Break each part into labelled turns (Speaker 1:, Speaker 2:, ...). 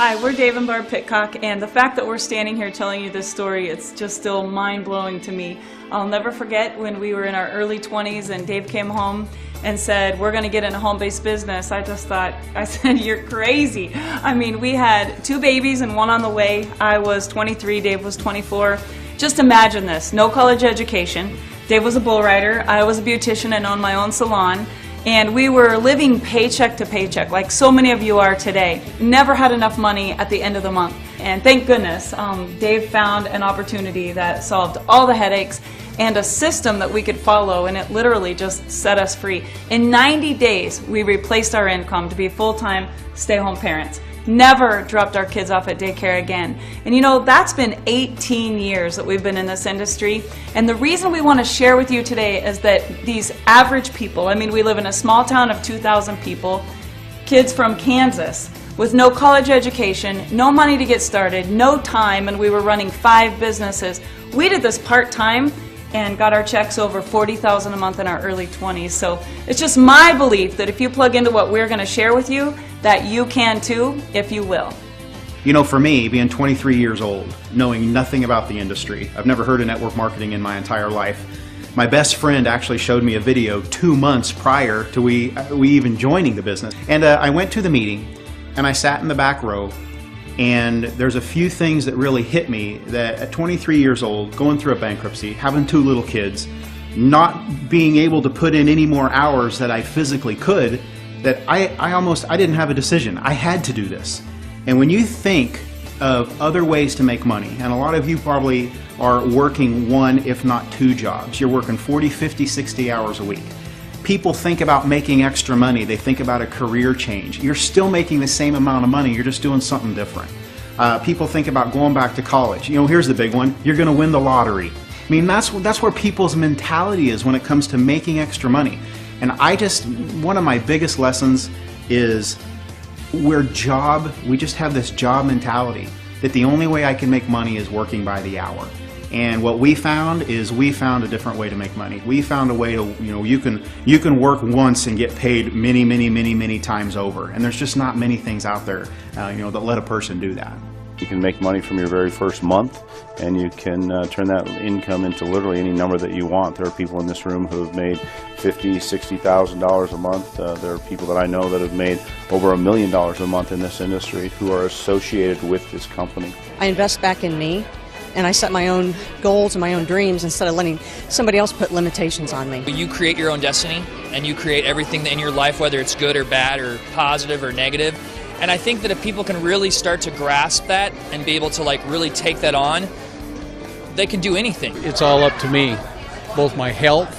Speaker 1: Hi, we're Dave and Barb Pitcock, and the fact that we're standing here telling you this story, it's just still mind-blowing to me. I'll never forget when we were in our early 20s and Dave came home and said, we're going to get in a home-based business. I said, you're crazy. I mean, we had 2 babies and 1 on the way. I was 23, Dave was 24. Just imagine this, no college education. Dave was a bull rider, I was a beautician and owned my own salon. And we were living paycheck to paycheck, like so many of you are today. Never had enough money at the end of the month. And thank goodness, Dave found an opportunity that solved all the headaches and a system that we could follow, and it literally just set us free. In 90 days, we replaced our income to be full-time stay-home parents. Never dropped our kids off at daycare again. And you know, that's been 18 years that we've been in this industry. And the reason we want to share with you today is that these average people, I mean, we live in a small town of 2,000 people, kids from Kansas with no college education, no money to get started, no time, and we were running 5 businesses. We did this part-time and got our checks over $40,000 a month in our early 20s. So it's just my belief that if you plug into what we're going to share with you, that you can too, if you will.
Speaker 2: You know, for me, being 23 years old, knowing nothing about the industry, I've never heard of network marketing in my entire life. My best friend actually showed me a video 2 months prior to we even joining the business. And I went to the meeting and I sat in the back row, and there's a few things that really hit me that at 23 years old, going through a bankruptcy, having 2 little kids, not being able to put in any more hours that I physically could, that I didn't have a decision. I had to do this. And when you think of other ways to make money, and a lot of you probably are working 1 if not 2 jobs. You're working 40, 50, 60 hours a week. People think about making extra money. They think about a career change. You're still making the same amount of money. You're just doing something different. People think about going back to college. You know, here's the big one. You're going to win the lottery. I mean, that's where people's mentality is when it comes to making extra money. And one of my biggest lessons is we just have this job mentality that the only way I can make money is working by the hour. And what we found is we found a different way to make money. We found a way to, you know, you can work once and get paid many, many, many, many times over. And there's just not many things out there, you know, that let a person do that.
Speaker 3: You can make money from your very first month, and you can turn that income into literally any number that you want. There are people in this room who have made $50,000, $60,000 a month. There are people that I know that have made over $1 million a month in this industry who are associated with this company.
Speaker 4: I invest back in me, and I set my own goals and my own dreams instead of letting somebody else put limitations on me.
Speaker 5: You create your own destiny, and you create everything in your life, whether it's good or bad or positive or negative. And I think that if people can really start to grasp that and be able to really take that on, they can do anything.
Speaker 6: It's all up to me, both my health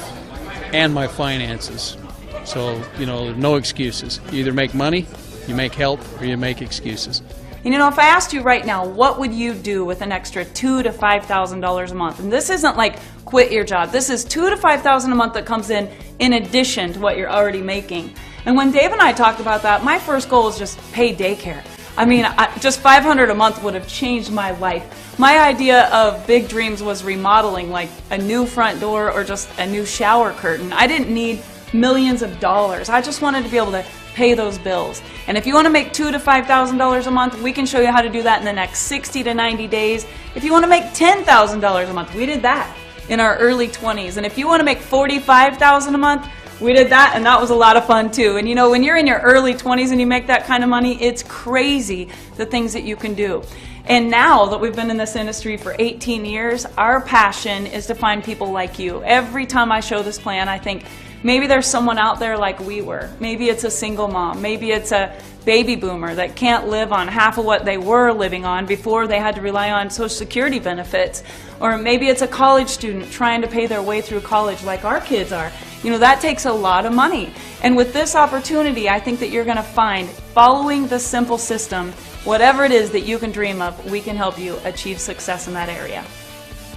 Speaker 6: and my finances. So, you know, no excuses. You either make money, you make health, or you make excuses.
Speaker 1: And you know, if I asked you right now, what would you do with an extra $2,000 to $5,000 a month? And this isn't like quit your job. This is $2,000 to $5,000 a month that comes in addition to what you're already making. And when Dave and I talked about that, my first goal is just pay daycare. I mean, just $500 a month would have changed my life. My idea of big dreams was remodeling, like a new front door or just a new shower curtain. I didn't need millions of dollars. I just wanted to be able to pay those bills. And if you want to make $2,000 to $5,000 a month, we can show you how to do that in the next 60 to 90 days. If you want to make $10,000 a month, we did that in our early 20s. And if you want to make $45,000 a month, we did that, and that was a lot of fun too. And you know, when you're in your early 20s and you make that kind of money, it's crazy the things that you can do. And now that we've been in this industry for 18 years, our passion is to find people like you. Every time I show this plan, I think maybe there's someone out there like we were. Maybe it's a single mom. Maybe it's a baby boomer that can't live on half of what they were living on before they had to rely on Social Security benefits. Or maybe it's a college student trying to pay their way through college like our kids are. You know, that takes a lot of money. And with this opportunity, I think that you're going to find, following the simple system, whatever it is that you can dream of, we can help you achieve success in that area.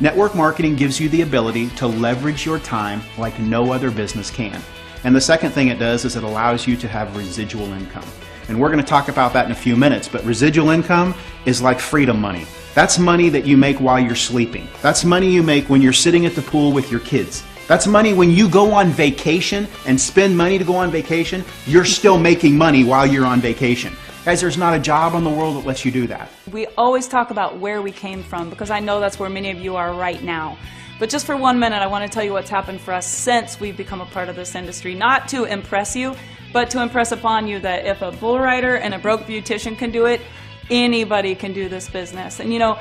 Speaker 2: Network marketing gives you the ability to leverage your time like no other business can. And the second thing it does is it allows you to have residual income. And we're going to talk about that in a few minutes, but residual income is like freedom money. That's money that you make while you're sleeping. That's money you make when you're sitting at the pool with your kids. That's money when you go on vacation and spend money to go on vacation, you're still making money while you're on vacation. Guys, there's not a job in the world that lets you do that.
Speaker 1: We always talk about where we came from because I know that's where many of you are right now. But just for 1 minute, I want to tell you what's happened for us since we've become a part of this industry. Not to impress you, but to impress upon you that if a bull rider and a broke beautician can do it, anybody can do this business. And you know,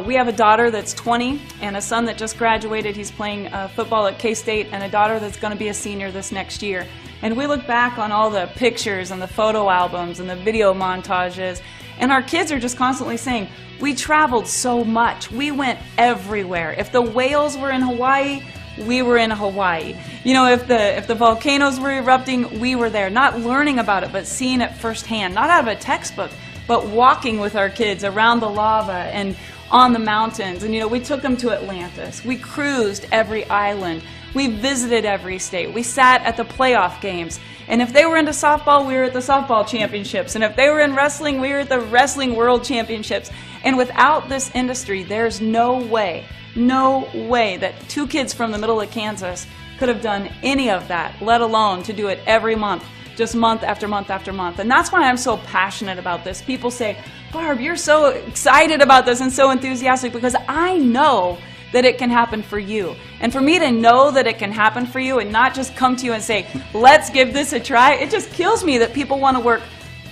Speaker 1: we have a daughter that's 20 and a son that just graduated. He's playing football at K-State, and a daughter that's going to be a senior this next year. And we look back on all the pictures and the photo albums and the video montages, and our kids are just constantly saying, we traveled so much. We went everywhere. If the whales were in Hawaii, we were in Hawaii. You know, if the volcanoes were erupting, we were there. Not learning about it, but seeing it firsthand. Not out of a textbook, but walking with our kids around the lava and on the mountains. And you know, we took them to Atlantis. We cruised every island. We visited every state. We sat at the playoff games. And if they were into softball, we were at the softball championships. And if they were in wrestling, we were at the wrestling world championships. And without this industry, there's no way that two kids from the middle of Kansas could have done any of that, let alone to do it every month, just month after month after month. And that's why I'm so passionate about this. People say, Barb, you're so excited about this and so enthusiastic, because I know that it can happen for you. And for me to know that it can happen for you and not just come to you and say, let's give this a try, it just kills me that people want to work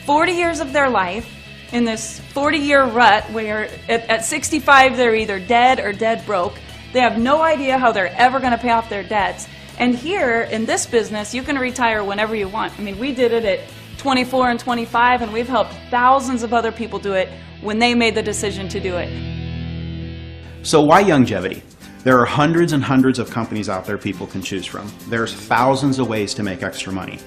Speaker 1: 40 years of their life in this 40-year rut where at 65 they're either dead or dead broke. They have no idea how they're ever going to pay off their debts. And here in this business, you can retire whenever you want. I mean, we did it at 24 and 25, and we've helped thousands of other people do it when they made the decision to do it.
Speaker 2: So why Youngevity? There are hundreds and hundreds of companies out there people can choose from. There's thousands of ways to make extra money.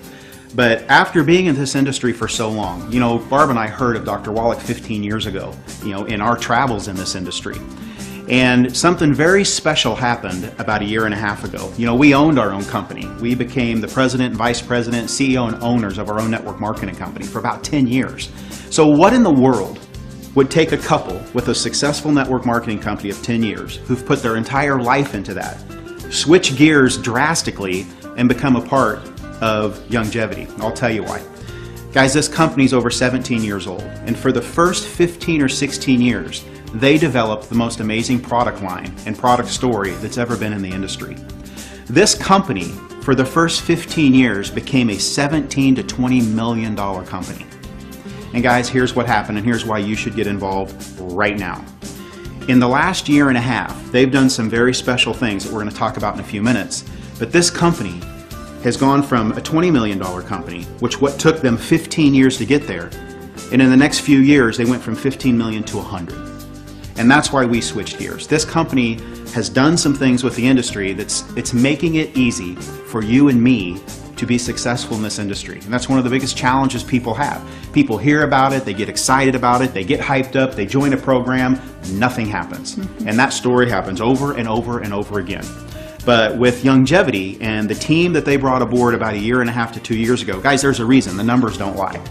Speaker 2: But after being in this industry for so long, you know, Barb and I heard of Dr. Wallach 15 years ago, you know, in our travels in this industry. And something very special happened about 1.5 years ago. You know, we owned our own company. We became the president, vice president, CEO, and owners of our own network marketing company for about 10 years. So what in the world would take a couple with a successful network marketing company of 10 years who've put their entire life into that, switch gears drastically, and become a part of Youngevity? I'll tell you why. Guys, this company's over 17 years old, and for the first 15 or 16 years, they developed the most amazing product line and product story that's ever been in the industry. This company, for the first 15 years, became a $17 to $20 million company. And guys, here's what happened, and here's why you should get involved right now. In the last 1.5 years, they've done some very special things that we're going to talk about in a few minutes, but this company has gone from a $20 million company, which what took them 15 years to get there, and in the next few years, they went from 15 million to 100. And that's why we switched gears. This company has done some things with the industry it's making it easy for you and me to be successful in this industry. And that's one of the biggest challenges people have. People hear about it, they get excited about it, they get hyped up, they join a program, nothing happens. And that story happens over and over and over again. But with Youngevity and the team that they brought aboard about 1.5 years to 2 years ago, guys, there's a reason, the numbers don't lie.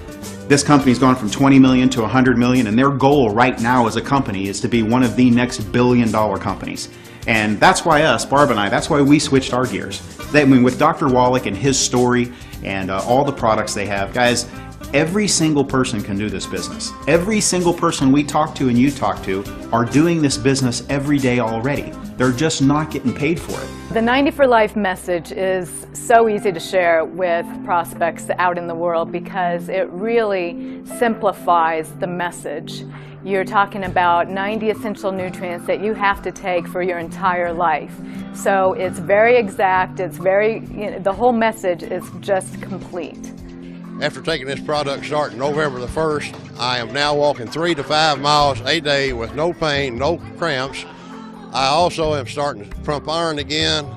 Speaker 2: This company's gone from 20 million to 100 million, and their goal right now as a company is to be one of the next billion-dollar companies. And that's why Barb and I, that's why we switched our gears. I mean, with Dr. Wallach and his story and all the products they have, guys, every single person can do this business. Every single person we talk to and you talk to are doing this business every day already. They're just not getting paid for it.
Speaker 7: The 90 for Life message is so easy to share with prospects out in the world because it really simplifies the message. You're talking about 90 essential nutrients that you have to take for your entire life. So it's very exact, it's very, the whole message is just complete.
Speaker 8: After taking this product starting November the 1st, I am now walking 3 to 5 miles a day with no pain, no cramps. I also am starting to pump iron again.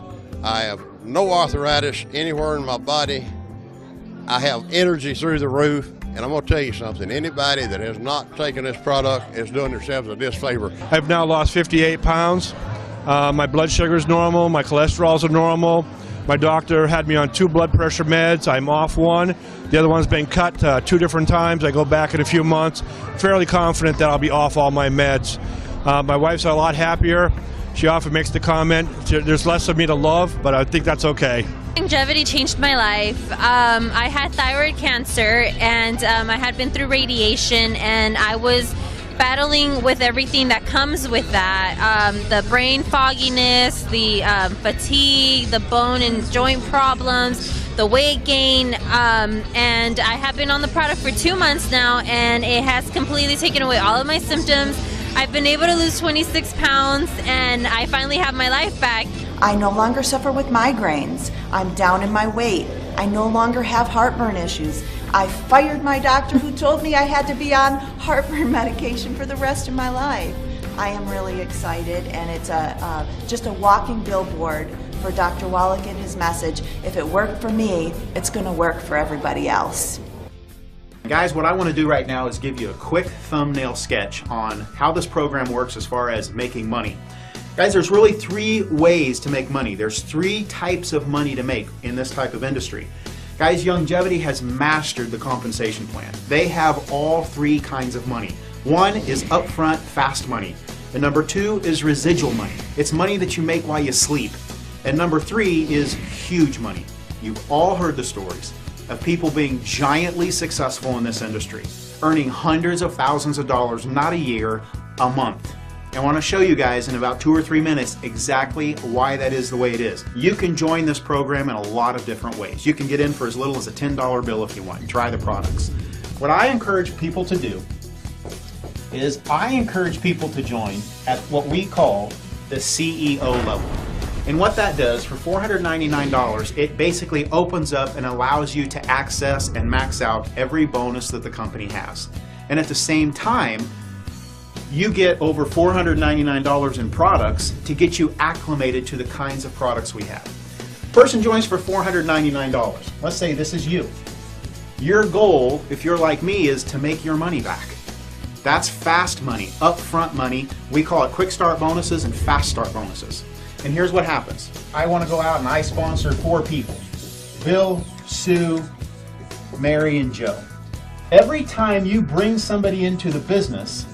Speaker 8: I have no arthritis anywhere in my body. I have energy through the roof. And I'm going to tell you something, anybody that has not taken this product is doing themselves a disfavor.
Speaker 9: I've now lost 58 pounds. My blood sugar is normal, my cholesterol's are normal. My doctor had me on 2 blood pressure meds. I'm off one. The other one's been cut 2 different times. I go back in a few months. Fairly confident that I'll be off all my meds. My wife's a lot happier. She often makes the comment, there's less of me to love, but I think that's okay.
Speaker 10: Youngevity changed my life. I had thyroid cancer, and I had been through radiation, and I was battling with everything that comes with that. The brain fogginess, the fatigue, the bone and joint problems, the weight gain, and I have been on the product for 2 months now, and it has completely taken away all of my symptoms. I've been able to lose 26 pounds, and I finally have my life back.
Speaker 11: I no longer suffer with migraines. I'm down in my weight. I no longer have heartburn issues. I fired my doctor who told me I had to be on heartburn medication for the rest of my life. I am really excited, and it's just a walking billboard for Dr. Wallach and his message. If it worked for me, it's going to work for everybody else.
Speaker 2: Guys, what I want to do right now is give you a quick thumbnail sketch on how this program works as far as making money. Guys, there's really 3 ways to make money. There's 3 types of money to make in this type of industry. Guys, Youngevity has mastered the compensation plan. They have all 3 kinds of money. 1 is upfront, fast money. And number 2 is residual money. It's money that you make while you sleep. And number 3 is huge money. You've all heard the stories of people being giantly successful in this industry, earning hundreds of thousands of dollars, not a year, a month. I want to show you guys in about 2 or 3 minutes exactly why that is the way it is. You can join this program in a lot of different ways. You can get in for as little as a $10 bill if you want and try the products. What I encourage people to do is I encourage people to join at what we call the CEO level. And what that does, for $499, it basically opens up and allows you to access and max out every bonus that the company has. And at the same time, you get over $499 in products to get you acclimated to the kinds of products we have. Person joins for $499. Let's say this is you. Your goal, if you're like me, is to make your money back. That's fast money, upfront money. We call it quick start bonuses and fast start bonuses. And here's what happens. I want to go out and I sponsor 4 people. Bill, Sue, Mary, and Joe. Every time you bring somebody into the business,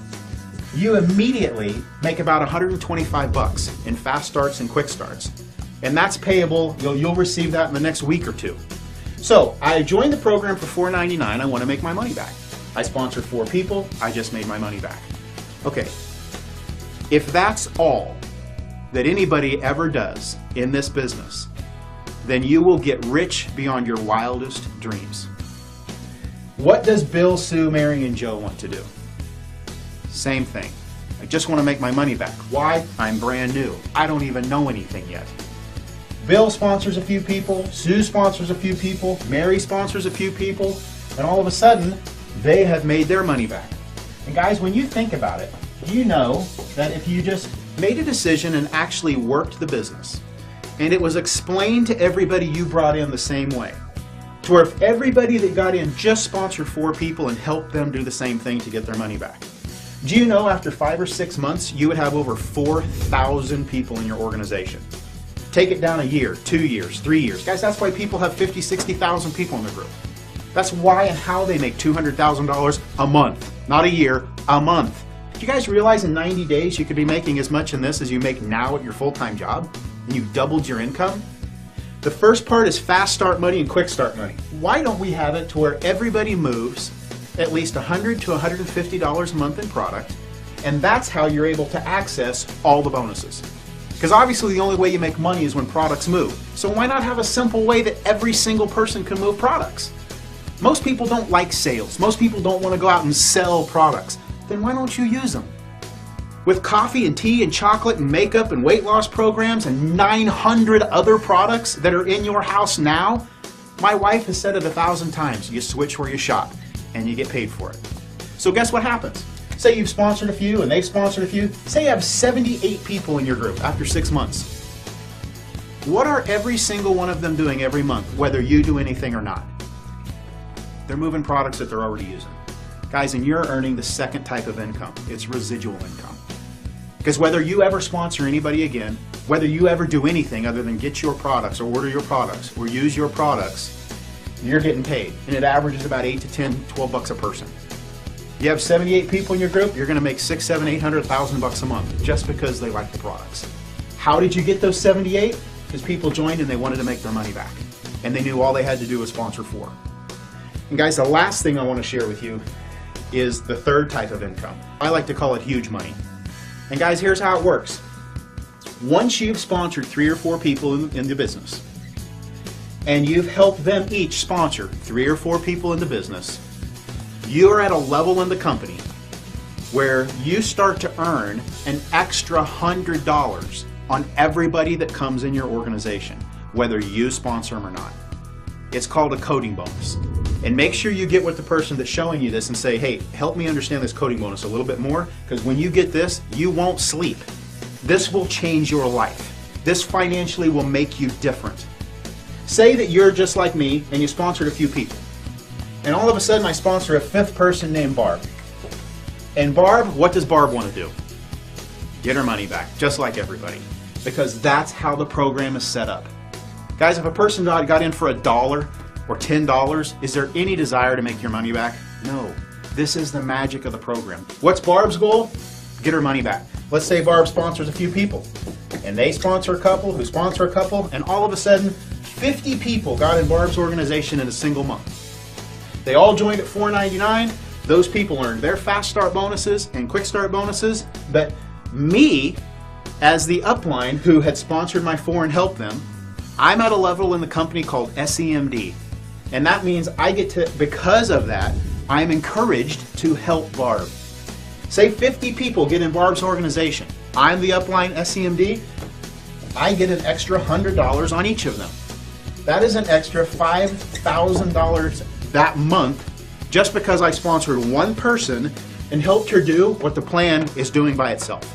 Speaker 2: you immediately make about $125 in fast starts and quick starts. And that's payable. You'll receive that in the next week or 2. So I joined the program for $499. I want to make my money back. I sponsored 4 people. I just made my money back. Okay. If that's all that anybody ever does in this business, then you will get rich beyond your wildest dreams. What does Bill, Sue, Mary, and Joe want to do? Same thing. I just want to make my money back. Why? I'm brand new. I don't even know anything yet. Bill sponsors a few people, Sue sponsors a few people, Mary sponsors a few people, and all of a sudden, they have made their money back. And guys, when you think about it, do you know that if you just made a decision and actually worked the business, and it was explained to everybody you brought in the same way, to where if everybody that got in just sponsored 4 people and helped them do the same thing to get their money back, do you know after 5 or 6 months you would have over 4,000 people in your organization? Take it down a year, 2 years, 3 years. Guys, that's why people have 50, 60,000 people in their group. That's why and how they make $200,000 a month, not a year, a month. Do you guys realize in 90 days you could be making as much in this as you make now at your full-time job? And you've doubled your income? The first part is fast start money and quick start money. Why don't we have it to where everybody moves at least $100 to $150 a month in product, and that's how you're able to access all the bonuses. Because obviously the only way you make money is when products move. So why not have a simple way that every single person can move products? Most people don't like sales. Most people don't want to go out and sell products. Then why don't you use them? With coffee and tea and chocolate and makeup and weight loss programs and 900 other products that are in your house now, my wife has said it 1,000 times, you switch where you shop and you get paid for it. So guess what happens? Say you've sponsored a few and they've sponsored a few. Say you have 78 people in your group after 6 months. What are every single one of them doing every month, whether you do anything or not? They're moving products that they're already using. Guys, and you're earning the second type of income. It's residual income. Because whether you ever sponsor anybody again, whether you ever do anything other than get your products or order your products or use your products, you're getting paid. And it averages about 8 to 10, 12 bucks a person. You have 78 people in your group, you're gonna make $600,000, $700,000, $800,000 a month just because they like the products. How did you get those 78? Because people joined and they wanted to make their money back. And they knew all they had to do was sponsor 4. And guys, the last thing I want to share with you is the third type of income. I like to call it huge money. And guys, here's how it works. Once you've sponsored 3 or 4 people in the business, and you've helped them each sponsor 3 or 4 people in the business, you're at a level in the company where you start to earn an extra $100 on everybody that comes in your organization, whether you sponsor them or not. It's called a coding bonus. And make sure you get with the person that's showing you this and say, hey, help me understand this coding bonus a little bit more, because when you get this, you won't sleep. This will change your life. This financially will make you different. Say that you're just like me and you sponsored a few people. And all of a sudden I sponsor a 5th person named Barb. And Barb, what does Barb want to do? Get her money back, just like everybody. Because that's how the program is set up. Guys, if a person got in for $1 or $10, is there any desire to make your money back? No. This is the magic of the program. What's Barb's goal? Get her money back. Let's say Barb sponsors a few people, and they sponsor a couple, who sponsor a couple, and all of a sudden, 50 people got in Barb's organization in a single month. They all joined at $4.99. Those people earned their fast start bonuses and quick start bonuses, but me, as the upline who had sponsored my 4 and helped them, I'm at a level in the company called SEMD. And that means I get to, because of that, I'm encouraged to help Barb. Say 50 people get in Barb's organization. I'm the upline SEMD. I get an extra $100 on each of them. That is an extra $5,000 that month just because I sponsored one person and helped her do what the plan is doing by itself.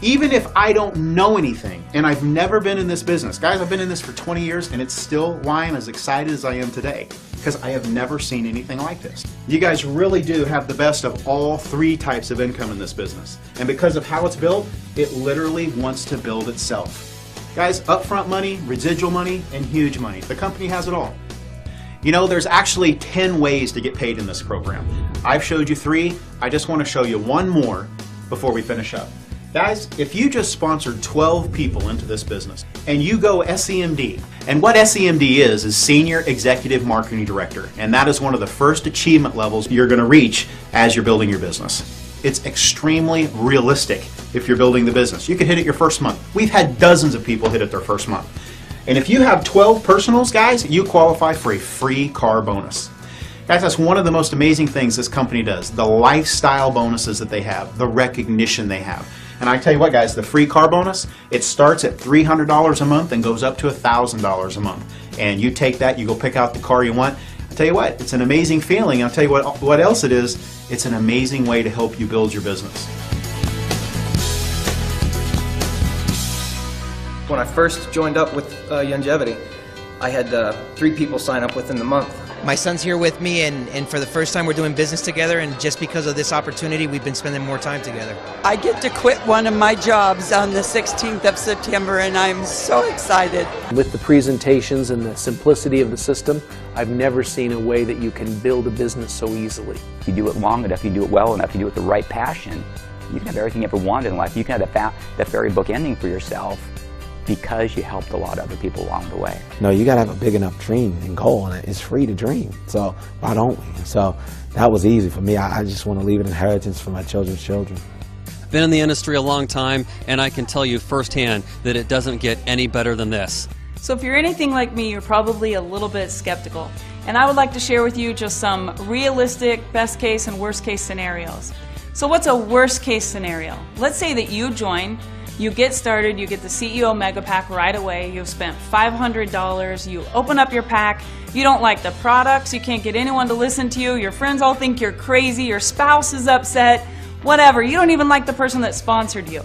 Speaker 2: Even if I don't know anything, and I've never been in this business. Guys, I've been in this for 20 years, and it's still why I'm as excited as I am today, because I have never seen anything like this. You guys really do have the best of all 3 types of income in this business. And because of how it's built, it literally wants to build itself. Guys, upfront money, residual money, and huge money. The company has it all. You know, there's actually 10 ways to get paid in this program. I've showed you 3. I just want to show you one more before we finish up. Guys, if you just sponsored 12 people into this business and you go SEMD, and what SEMD is Senior Executive Marketing Director, and that is one of the first achievement levels you're going to reach as you're building your business. It's extremely realistic if you're building the business. You can hit it your first month. We've had dozens of people hit it their first month. And if you have 12 personals, guys, you qualify for a free car bonus. Guys, that's one of the most amazing things this company does, the lifestyle bonuses that they have, the recognition they have. And I tell you what, guys, the free car bonus, it starts at $300 a month and goes up to $1,000 a month. And you take that, you go pick out the car you want. I tell you what, it's an amazing feeling. I'll tell you what else it is. It's an amazing way to help you build your business.
Speaker 12: When I first joined up with Youngevity, I had 3 people sign up within the month. My son's here with me, and for the first time we're doing business together, and just because of this opportunity, we've been spending more time together.
Speaker 13: I get to quit one of my jobs on the 16th of September, and I'm so excited.
Speaker 14: With the presentations and the simplicity of the system, I've never seen a way that you can build a business so easily.
Speaker 15: If you do it long enough, you do it well enough, you do it with the right passion, you can have everything you ever wanted in life. You can have the fairy book ending for yourself because you helped a lot of other people along the way.
Speaker 16: No, you gotta have a big enough dream and goal, and it's free to dream. So why don't we? And so that was easy for me. I just want to leave an inheritance for my children's children.
Speaker 17: Been in the industry a long time, and I can tell you firsthand that it doesn't get any better than this.
Speaker 1: So if you're anything like me, you're probably a little bit skeptical. And I would like to share with you just some realistic best case and worst case scenarios. So what's a worst case scenario? Let's say that you join, you get started, you get the CEO Mega Pack right away, you've spent $500, you open up your pack, you don't like the products, you can't get anyone to listen to you, your friends all think you're crazy, your spouse is upset, whatever, you don't even like the person that sponsored you.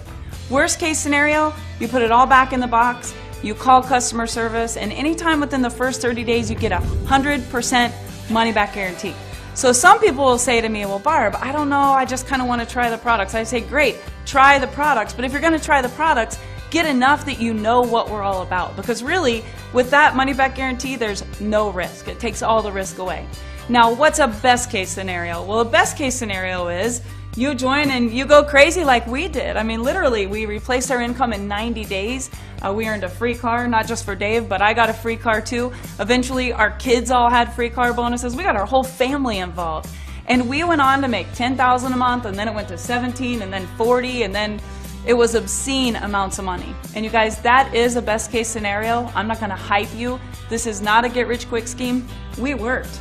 Speaker 1: Worst case scenario, you put it all back in the box, you call customer service, and anytime within the first 30 days you get a 100% money back guarantee. So some people will say to me, well, Barb, I don't know, I just kind of want to try the products. I say, great, try the products, but if you're going to try the products, get enough that you know what we're all about. Because really, with that money back guarantee, there's no risk. It takes all the risk away. Now, what's a best case scenario? Well, a best case scenario is you join and you go crazy like we did. I mean, literally, we replaced our income in 90 days. We earned a free car, not just for Dave, but I got a free car too. Eventually, our kids all had free car bonuses. We got our whole family involved. And we went on to make $10,000 a month, and then it went to 17, and then 40, and then it was obscene amounts of money. And you guys, that is a best case scenario. I'm not gonna hype you. This is not a get rich quick scheme. We worked.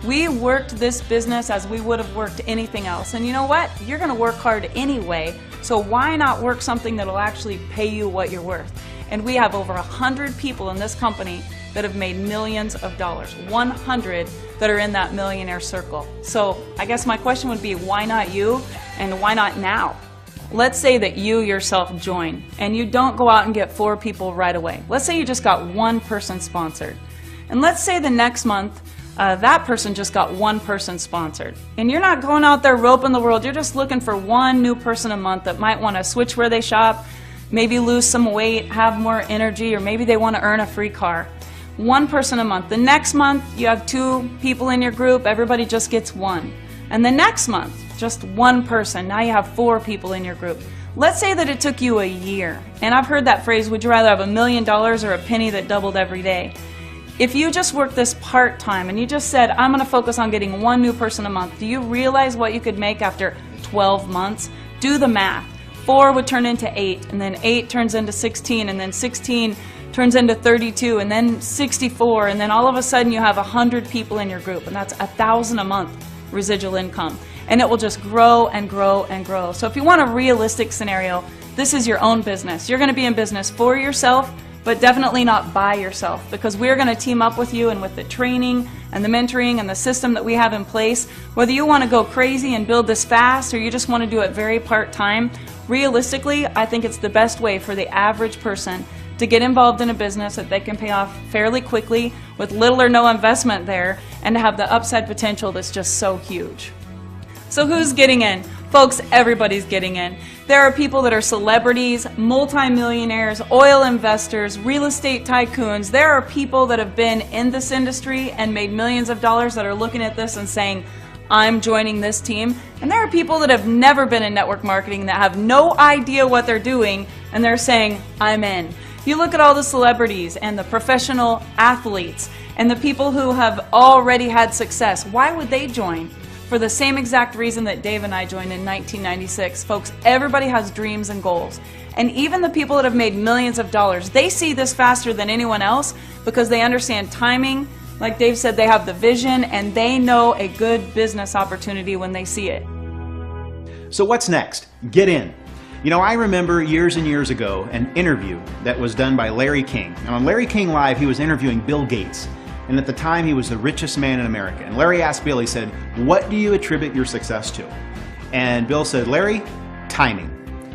Speaker 1: We worked this business as we would have worked anything else. And you know what? You're gonna work hard anyway, so why not work something that'll actually pay you what you're worth? And we have over 100 people in this company that have made millions of dollars. 100 that are in that millionaire circle. So I guess my question would be, why not you? And why not now? Let's say that you yourself join and you don't go out and get 4 people right away. Let's say you just got 1 person sponsored. And let's say the next month, that person just got 1 person sponsored. And you're not going out there roping the world, you're just looking for 1 new person a month that might want to switch where they shop, maybe lose some weight, have more energy, or maybe they want to earn a free car. 1 person a month. The next month, you have 2 people in your group, everybody just gets 1. And the next month, just 1 person. Now you have 4 people in your group. Let's say that it took you a year. And I've heard that phrase, would you rather have $1 million or a penny that doubled every day? If you just work this part-time and you just said, I'm going to focus on getting 1 new person a month, do you realize what you could make after 12 months? Do the math. 4 would turn into 8, and then 8 turns into 16, and then 16 turns into 32, and then 64, and then all of a sudden you have 100 people in your group, and that's $1,000 a month residual income. And it will just grow and grow and grow. So if you want a realistic scenario, this is your own business. You're going to be in business for yourself, but definitely not by yourself, because we're going to team up with you, and with the training and the mentoring and the system that we have in place, whether you want to go crazy and build this fast or you just want to do it very part-time, realistically, I think it's the best way for the average person to get involved in a business that they can pay off fairly quickly with little or no investment there, and to have the upside potential that's just so huge. So who's getting in? Folks, everybody's getting in. There are people that are celebrities, multimillionaires, oil investors, real estate tycoons. There are people that have been in this industry and made millions of dollars that are looking at this and saying, I'm joining this team. And there are people that have never been in network marketing that have no idea what they're doing, and they're saying, I'm in. You look at all the celebrities and the professional athletes and the people who have already had success. Why would they join? For the same exact reason that Dave and I joined in 1996. Folks, everybody has dreams and goals. And even the people that have made millions of dollars, they see this faster than anyone else because they understand timing. Like Dave said, they have the vision and they know a good business opportunity when they see it.
Speaker 2: So what's next? Get in. You know, I remember years and years ago an interview that was done by Larry King. And on Larry King Live, he was interviewing Bill Gates. And at the time, he was the richest man in America. And Larry asked Bill, he said, what do you attribute your success to? And Bill said, Larry, timing.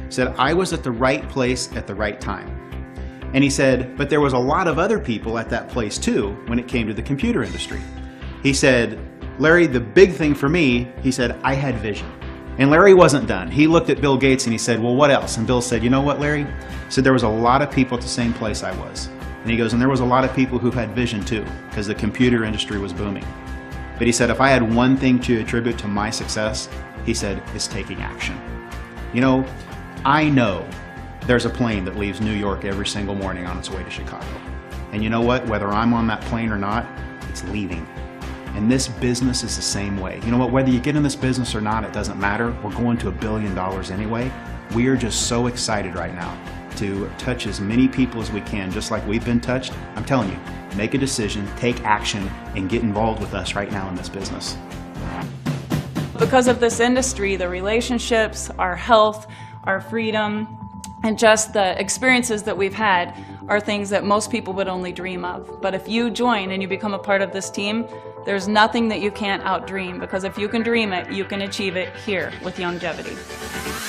Speaker 2: He said, I was at the right place at the right time. And he said, but there was a lot of other people at that place too when it came to the computer industry. He said, Larry, the big thing for me, he said, I had vision. And Larry wasn't done. He looked at Bill Gates and he said, well, what else? And Bill said, you know what, Larry? He said, there was a lot of people at the same place I was. And he goes, and there was a lot of people who had vision too, because the computer industry was booming. But he said, if I had one thing to attribute to my success, he said, it's taking action. You know, I know there's a plane that leaves New York every single morning on its way to Chicago. And you know what? Whether I'm on that plane or not, it's leaving. And this business is the same way. You know what? Whether you get in this business or not, it doesn't matter. We're going to $1 billion anyway. We are just so excited right now to touch as many people as we can, just like we've been touched. I'm telling you, make a decision, take action, and get involved with us right now in this business.
Speaker 1: Because of this industry, the relationships, our health, our freedom, and just the experiences that we've had are things that most people would only dream of. But if you join and you become a part of this team, there's nothing that you can't outdream, because if you can dream it, you can achieve it here with Youngevity.